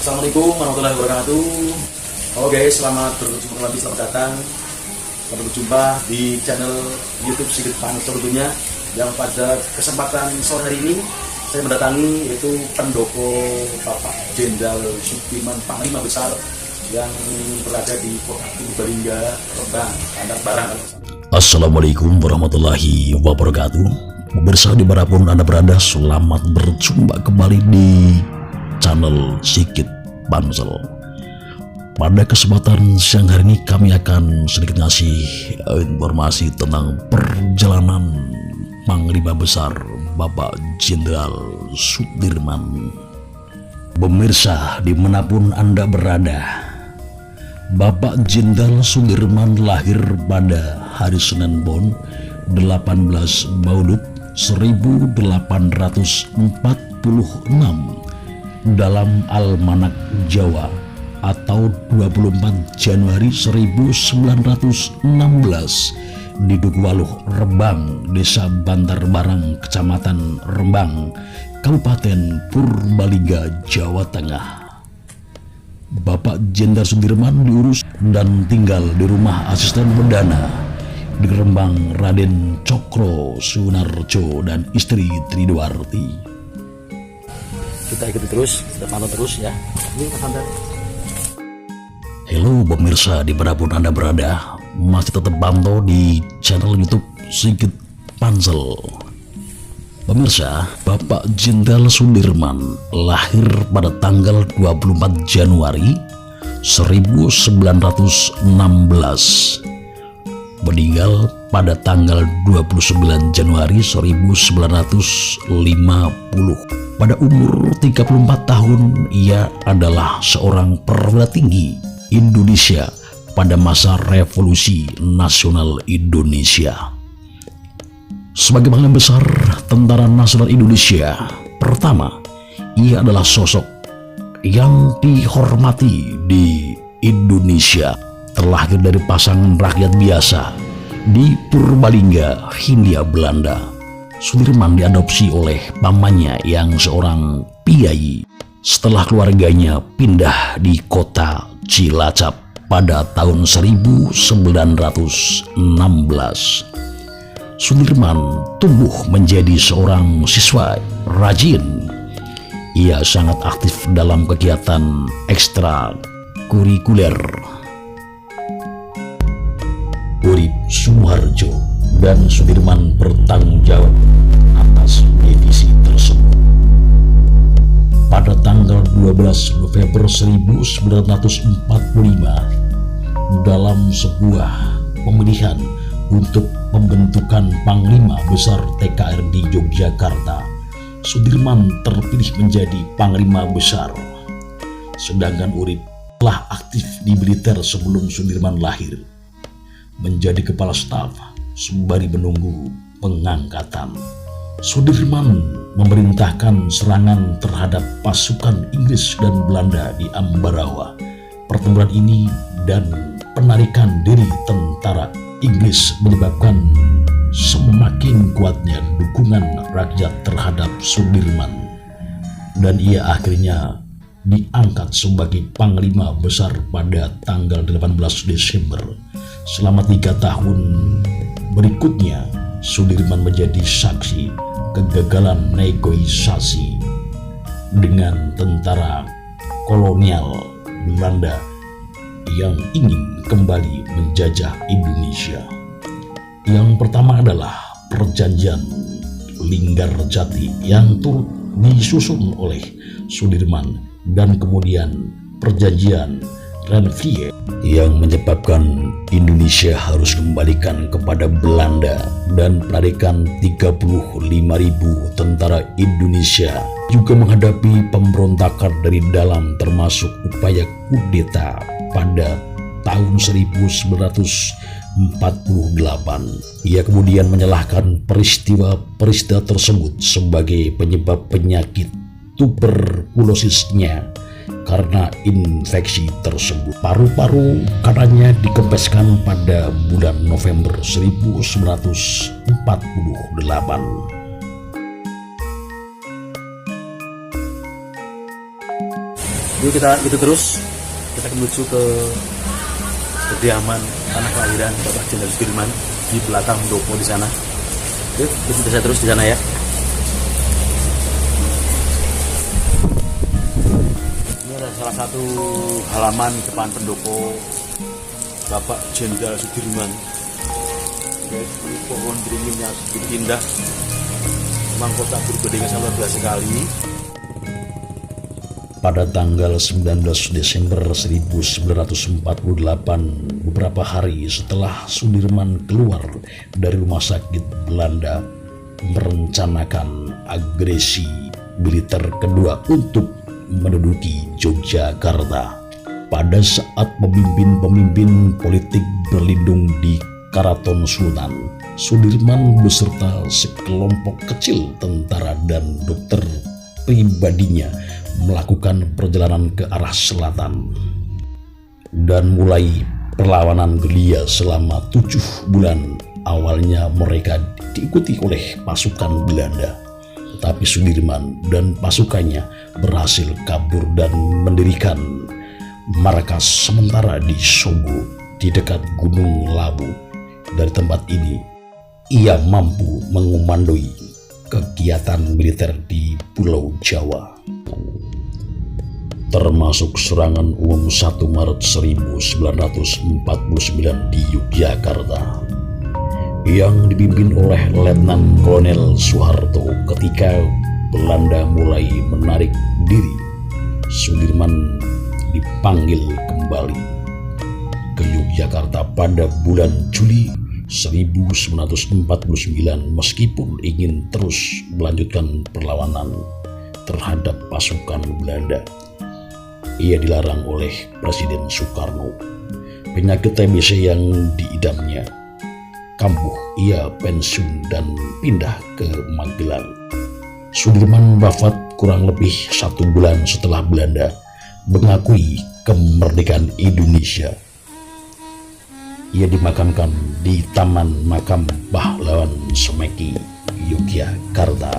Assalamualaikum warahmatullahi wabarakatuh. Halo guys, selamat berjumpa kembali, selamat datang. Selamat berjumpa di channel YouTube Sigit Pansel tentunya. Yang pada kesempatan sore hari ini saya mendatangi yaitu Pendopo Bapak Jenderal Sudirman Panglima Besar yang berada di Kota Purbalingga, Rembang, Bandar Barang. Assalamualaikum warahmatullahi wabarakatuh. Pemirsa dimanapun Anda berada, selamat berjumpa kembali di channel Sigit Pansel. Pada kesempatan siang hari ini kami akan sedikit ngasih informasi tentang perjalanan Panglima Besar Bapak Jenderal Sudirman. Pemirsa dimanapun Anda berada, Bapak Jenderal Sudirman lahir pada hari Senin Pon 18 Maulud 1846 dalam Almanak Jawa atau 24 Januari 1916 di Dukuwaluh, Rembang, Desa Bantar Barang, Kecamatan Rembang, Kabupaten Purbalingga, Jawa Tengah. Bapak Jenderal Sudirman diurus dan tinggal di rumah asisten perdana di Rembang Raden Cokro Sunarjo dan istri Tridwarti. Kita ikuti terus, kita pantau terus ya. Ini Mas. Halo pemirsa dimanapun Anda berada, masih tetap pantau di channel YouTube Sigit Pansel. Pemirsa, Bapak Jenderal Sudirman lahir pada tanggal 24 Januari 1916, meninggal pada tanggal 29 Januari 1950. Pada umur 34 tahun, ia adalah seorang perwira tinggi Indonesia pada masa Revolusi Nasional Indonesia. Sebagai Panglima Besar Tentara Nasional Indonesia pertama, ia adalah sosok yang dihormati di Indonesia. Terlahir dari pasangan rakyat biasa di Purbalingga, Hindia Belanda. Sudirman diadopsi oleh pamannya yang seorang piai setelah keluarganya pindah di kota Cilacap pada tahun 1916. Sudirman tumbuh menjadi seorang siswa rajin. Ia sangat aktif dalam kegiatan ekstrakurikuler. Urip Suharjo dan Sudirman bertanggung jawab atas divisi tersebut. Pada tanggal 12 November 1945, dalam sebuah pemilihan untuk pembentukan Panglima Besar TKR di Yogyakarta, Sudirman terpilih menjadi Panglima Besar. Sedangkan Urip telah aktif di militer sebelum Sudirman lahir, menjadi kepala staf sembari menunggu pengangkatan. Sudirman memerintahkan serangan terhadap pasukan Inggris dan Belanda di Ambarawa. Pertempuran ini dan penarikan diri tentara Inggris menyebabkan semakin kuatnya dukungan rakyat terhadap Sudirman, dan ia akhirnya diangkat sebagai Panglima Besar pada tanggal 18 Desember. Selama 3 tahun berikutnya, Sudirman menjadi saksi kegagalan negosiasi dengan tentara kolonial Belanda yang ingin kembali menjajah Indonesia. Yang pertama adalah Perjanjian Linggarjati yang turut disusun oleh Sudirman, dan kemudian Perjanjian Renvie yang menyebabkan Indonesia harus kembalikan kepada Belanda dan penarikan 35.000 tentara Indonesia, juga menghadapi pemberontakan dari dalam termasuk upaya kudeta pada tahun 1948. Ia kemudian menyalahkan peristiwa tersebut sebagai penyebab penyakit tuberkulosisnya. Karena infeksi tersebut, paru-paru kanannya dikempeskan pada bulan November 1948. Yuk kita itu terus, kita menuju ke kediaman tanah kelahiran Bapak Jenderal Sudirman di belakang pendopo di sana. Yuk, ikuti saya terus di sana ya. Ini adalah salah satu halaman depan pendopo Bapak Jenderal Sudirman. Guys, ini pohon beringinnya sedikit indah. Memang kota Purbalingga sangat luar biasa sekali. Pada tanggal 19 Desember 1948, beberapa hari setelah Sudirman keluar dari rumah sakit Belanda merencanakan agresi militer kedua untuk menduduki Yogyakarta. Pada saat pemimpin-pemimpin politik berlindung di Karaton Sultan, Sudirman beserta sekelompok kecil tentara dan dokter pribadinya melakukan perjalanan ke arah selatan dan mulai perlawanan gerilya selama 7 bulan. Awalnya mereka diikuti oleh pasukan Belanda, tetapi Sudirman dan pasukannya berhasil kabur dan mendirikan markas sementara di Sogo di dekat Gunung Lawu. Dari tempat ini ia mampu mengomandoi kegiatan militer di Pulau Jawa, termasuk serangan umum 1 Maret 1949 di Yogyakarta yang dipimpin oleh Letnan Kolonel Soeharto. Ketika Belanda mulai menarik diri, Sudirman dipanggil kembali ke Yogyakarta pada bulan Juli 1949 meskipun ingin terus melanjutkan perlawanan terhadap pasukan Belanda. Ia dilarang oleh Presiden Soekarno. Penyakit TBC yang diidapnya kambuh, ia pensiun dan pindah ke Magelang. Sudirman wafat kurang lebih 1 bulan setelah Belanda mengakui kemerdekaan Indonesia. Ia dimakamkan di Taman Makam Pahlawan Semeki, Yogyakarta.